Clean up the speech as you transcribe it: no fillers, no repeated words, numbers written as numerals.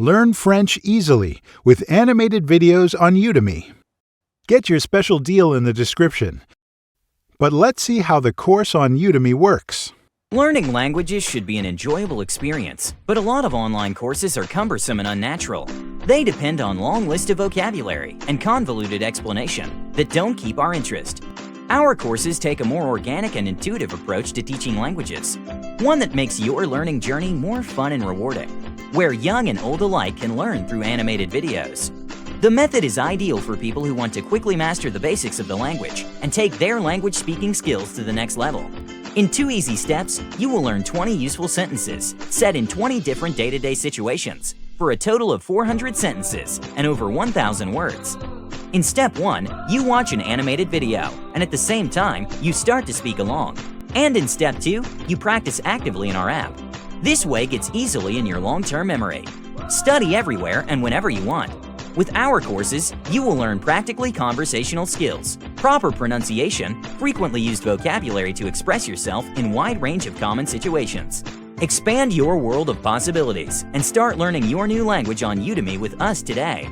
Learn French easily with animated videos on Udemy. Get your special deal in the description. But let's see how the course on Udemy works. Learning languages should be an enjoyable experience, but a lot of online courses are cumbersome and unnatural. They depend on long lists of vocabulary and convoluted explanation that don't keep our interest. Our courses take a more organic and intuitive approach to teaching languages, one that makes your learning journey more fun and rewarding, where young and old alike can learn through animated videos. The method is ideal for people who want to quickly master the basics of the language and take their language speaking skills to the next level. In 2 easy steps, you will learn 20 useful sentences set in 20 different day-to-day situations for a total of 400 sentences and over 1,000 words. In Step 1, you watch an animated video, and at the same time, you start to speak along. And in Step 2, you practice actively in our app. This way gets easily in your long-term memory. Study everywhere and whenever you want. With our courses, you will learn practically conversational skills, proper pronunciation, frequently used vocabulary to express yourself in wide range of common situations. Expand your world of possibilities and start learning your new language on Udemy with us today.